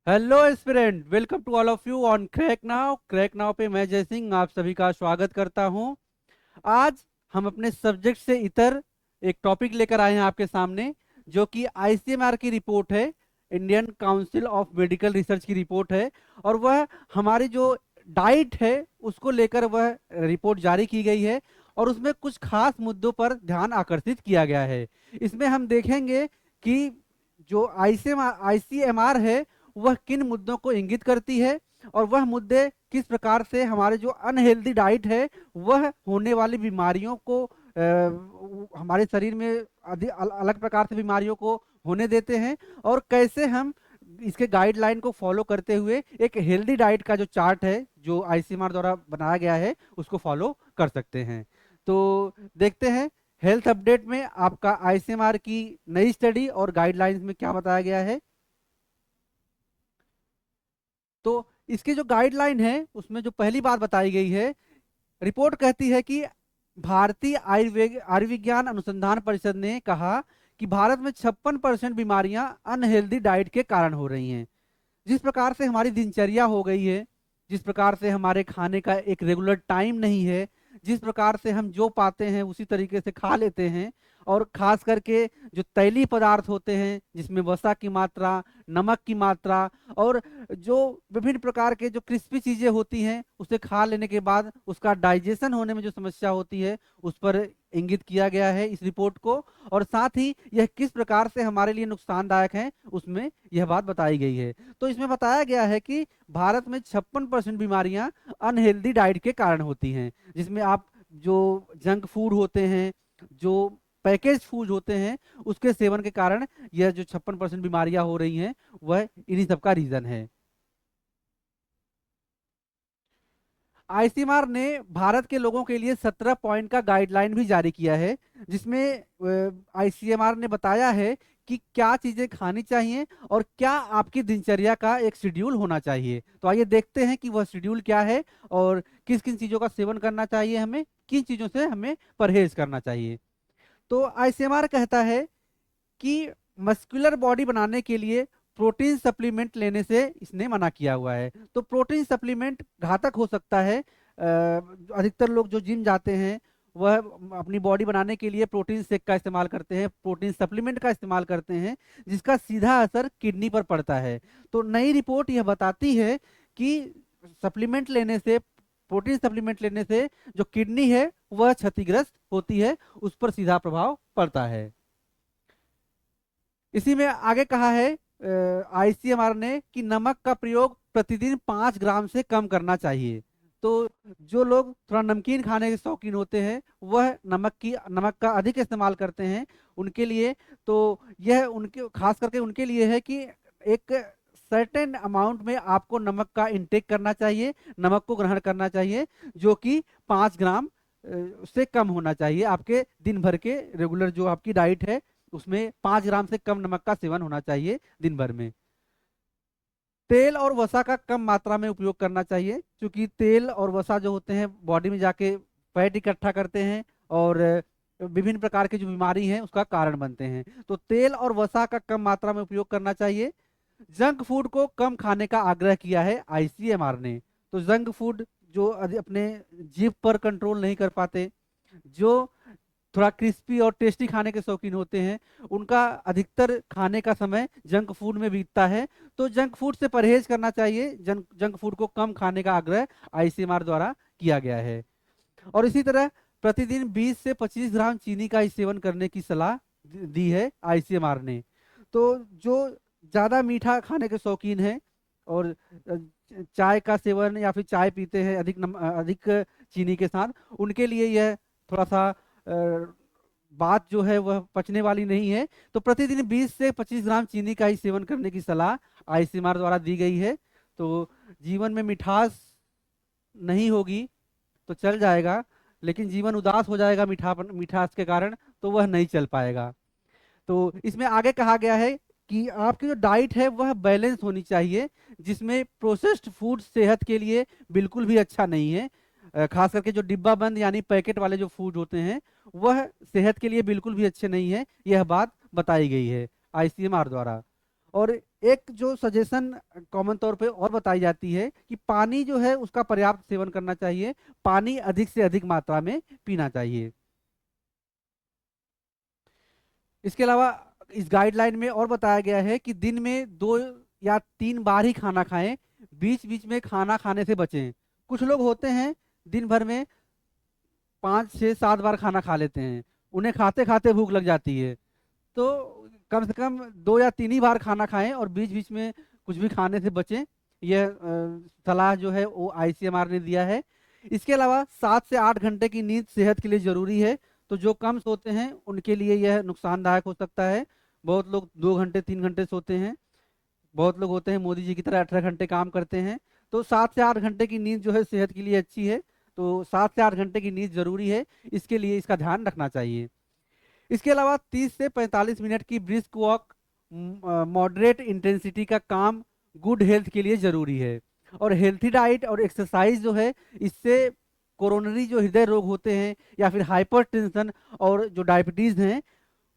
Hello aspirant, welcome to all of you on crack now पे मैं जय सिंह आप सभी का स्वागत करता हूं। आज हम अपने सब्जेक्ट से इतर एक टॉपिक लेकर आए हैं आपके सामने, जो कि आईसीएमआर की रिपोर्ट है। Indian council of medical research की रिपोर्ट है और वह हमारी जो डाइट है उसको लेकर वह रिपोर्ट जारी की गई है और उसमें कुछ खास मुद्दों पर ध्यान आकर्षित किया गया है। इसमें हम देखेंगे कि जो आईसीएमआर है वह किन मुद्दों को इंगित करती है और वह मुद्दे किस प्रकार से हमारे जो अनहेल्दी डाइट है वह होने वाली बीमारियों को हमारे शरीर में अलग प्रकार से बीमारियों को होने देते हैं और कैसे हम इसके गाइडलाइन को फॉलो करते हुए एक हेल्दी डाइट का जो चार्ट है जो आईसीएमआर द्वारा बनाया गया है उसको फॉलो कर सकते हैं। तो देखते हैं हेल्थ अपडेट में आपका आईसीएमआर की नई स्टडी और गाइडलाइंस में क्या बताया गया है। तो इसकी जो गाइडलाइन है उसमें जो पहली बात बताई गई है, रिपोर्ट कहती है कि भारतीय आयुर्विज्ञान अनुसंधान परिषद ने कहा कि भारत में 56% बीमारियां अनहेल्दी डाइट के कारण हो रही हैं। जिस प्रकार से हमारी दिनचर्या हो गई है, जिस प्रकार से हमारे खाने का एक रेगुलर टाइम नहीं है, जिस प्रकार से हम जो पाते हैं उसी तरीके से खा लेते हैं और खास करके जो तैलीय पदार्थ होते हैं जिसमें वसा की मात्रा, नमक की मात्रा और जो विभिन्न प्रकार के जो क्रिस्पी चीजें होती हैं उसे खा लेने के बाद उसका डाइजेशन होने में जो समस्या होती है उस पर इंगित किया गया है इस रिपोर्ट को। और साथ ही यह किस प्रकार से हमारे लिए नुकसानदायक है उसमें यह बात बताई गई है। तो इसमें बताया गया है कि भारत में 56% बीमारियां अनहेल्दी डाइट के कारण होती हैं, जिसमें आप जो जंक फूड होते हैं, जो पैकेज फूड होते हैं, उसके सेवन के कारण यह जो 56% बीमारियां हो रही हैं वह इन्हीं सब का रीजन है। आईसीएमआर ने भारत के लोगों के लिए 17 पॉइंट का गाइडलाइन भी जारी किया है, जिसमें आईसीएमआर ने बताया है कि क्या चीजें खानी चाहिए और क्या आपकी दिनचर्या का एक शेड्यूल होना चाहिए। तो आइए देखते हैं कि वह शेड्यूल क्या है और किस किन चीजों का सेवन करना चाहिए, हमें किन चीजों से हमें परहेज करना चाहिए। तो आईसीएमआर कहता है कि मस्कुलर बॉडी बनाने के लिए प्रोटीन सप्लीमेंट लेने से इसने मना किया हुआ है। तो प्रोटीन सप्लीमेंट घातक हो सकता है। अधिकतर लोग जो जिम जाते हैं वह अपनी बॉडी बनाने के लिए प्रोटीन शेक का इस्तेमाल करते हैं, प्रोटीन सप्लीमेंट का इस्तेमाल करते हैं, जिसका सीधा असर किडनी पर पड़ता है। तो नई रिपोर्ट यह बताती है कि सप्लीमेंट लेने से, प्रोटीन सप्लीमेंट लेने से जो किडनी है वह क्षतिग्रस्त होती है, उस पर सीधा प्रभाव पड़ता है। इसी में आगे कहा है आईसीएमआर ने कि नमक का प्रयोग प्रतिदिन 5 ग्राम से कम करना चाहिए। तो जो लोग थोड़ा नमकीन खाने के शौकीन होते हैं वह नमक का अधिक इस्तेमाल करते हैं, उनके लिए तो यह उनके खास करके उनके लिए है कि एक सर्टेन अमाउंट में आपको नमक का इंटेक करना चाहिए, नमक को ग्रहण करना चाहिए, जो कि 5 ग्राम से कम होना चाहिए। आपके दिन भर के रेगुलर जो आपकी डाइट है उसमें 5 ग्राम से कम नमक का सेवन होना चाहिए दिन भर में। तेल और वसा का कम मात्रा में उपयोग करना चाहिए, क्योंकि तेल और वसा जो होते हैं बॉडी में जाके फैट इकट्ठा करते हैं और विभिन्न प्रकार की जो बीमारी है उसका कारण बनते हैं। तो तेल और वसा का कम मात्रा में उपयोग करना चाहिए। जंक फूड को कम खाने का आग्रह किया है आईसीएमआर ने। तो जंक फूड जो अपने जीभ पर कंट्रोल नहीं कर पाते, जो थोड़ा क्रिस्पी और टेस्टी खाने के शौकीन होते हैं, उनका अधिकतर खाने का समय जंक फूड में बीतता है। तो जंक फूड से परहेज करना चाहिए, जंक फूड को कम खाने का आग्रह आईसीएमआर द्वारा किया गया है। और इसी तरह प्रतिदिन 20 से 25 ग्राम चीनी का ही सेवन करने की सलाह दी है आईसीएमआर ने। तो जो ज़्यादा मीठा खाने के शौकीन हैं और चाय का सेवन या फिर चाय पीते हैं अधिक चीनी के साथ, उनके लिए यह थोड़ा सा बात जो है वह पचने वाली नहीं है। तो प्रतिदिन 20 से 25 ग्राम चीनी का ही सेवन करने की सलाह आईसीएमआर द्वारा दी गई है। तो जीवन में मिठास नहीं होगी तो चल जाएगा, लेकिन जीवन उदास हो जाएगा मिठास के कारण, तो वह नहीं चल पाएगा। तो इसमें आगे कहा गया है कि आपकी जो डाइट है वह बैलेंस होनी चाहिए, जिसमें प्रोसेस्ड फूड सेहत के लिए बिल्कुल भी अच्छा नहीं है। खास करके जो डिब्बा बंद यानी पैकेट वाले जो फूड होते हैं वह सेहत के लिए बिल्कुल भी अच्छे नहीं है, यह बात बताई गई है आईसीएमआर द्वारा। और एक जो सजेशन कॉमन तौर पे और बताई जाती है कि पानी जो है उसका पर्याप्त सेवन करना चाहिए, पानी अधिक से अधिक मात्रा में पीना चाहिए। इसके अलावा इस गाइडलाइन में और बताया गया है कि दिन में 2 या 3 बार ही खाना खाएं, बीच बीच में खाना खाने से बचें। कुछ लोग होते हैं दिन भर में 5 6 7 बार खाना खा लेते हैं, उन्हें खाते खाते भूख लग जाती है। तो कम से कम 2 या 3 ही बार खाना खाएं और बीच बीच में कुछ भी खाने से बचें। यह सलाह जो है वो आईसीएमआर ने दिया है। इसके अलावा 7 से 8 घंटे की नींद सेहत के लिए जरूरी है। तो जो कम सोते हैं उनके लिए यह नुकसानदायक हो सकता है। बहुत लोग 2 घंटे 3 घंटे सोते हैं, बहुत लोग होते हैं मोदी जी की तरह 18 घंटे काम करते हैं। तो 7 से 8 घंटे की नींद जो है सेहत के लिए अच्छी है। तो 7 से 8 घंटे की नींद जरूरी है, इसके लिए इसका ध्यान रखना चाहिए। इसके अलावा 30 से 45 मिनट की ब्रिस्क वॉक मॉडरेट इंटेंसिटी का काम गुड हेल्थ के लिए जरूरी है। और हेल्थी डाइट और एक्सरसाइज जो है, इससे कोरोनरी जो हृदय रोग होते हैं या फिर हाइपरटेंशन और जो डायबिटीज हैं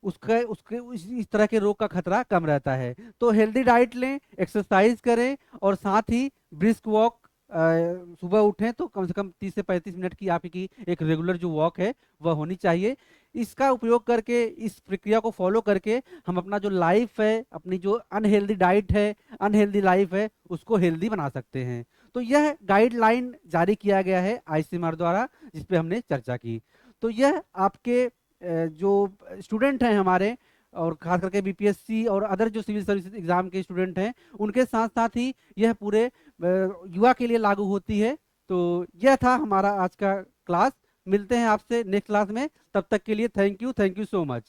उसका उसके इस तरह के रोग का खतरा कम रहता है। तो हेल्दी डाइट लें, एक्सरसाइज करें और साथ ही ब्रिस्क वॉक, सुबह उठें तो कम से कम 30 से 35 मिनट की आपकी एक रेगुलर जो वॉक है वह होनी चाहिए। इसका उपयोग करके, इस प्रक्रिया को फॉलो करके हम अपना जो लाइफ है, अपनी जो अनहेल्दी डाइट है, अनहेल्दी लाइफ है, उसको हेल्दी बना सकते हैं। तो यह गाइडलाइन जारी किया गया है आईसीएमआर द्वारा, जिस पे हमने चर्चा की। तो यह आपके जो स्टूडेंट हैं हमारे, और खास करके बीपीएससी और अदर जो सिविल सर्विसेज एग्जाम के स्टूडेंट हैं, उनके साथ साथ ही यह पूरे युवा के लिए लागू होती है। तो यह था हमारा आज का क्लास। मिलते हैं आपसे नेक्स्ट क्लास में, तब तक के लिए थैंक यू सो मच।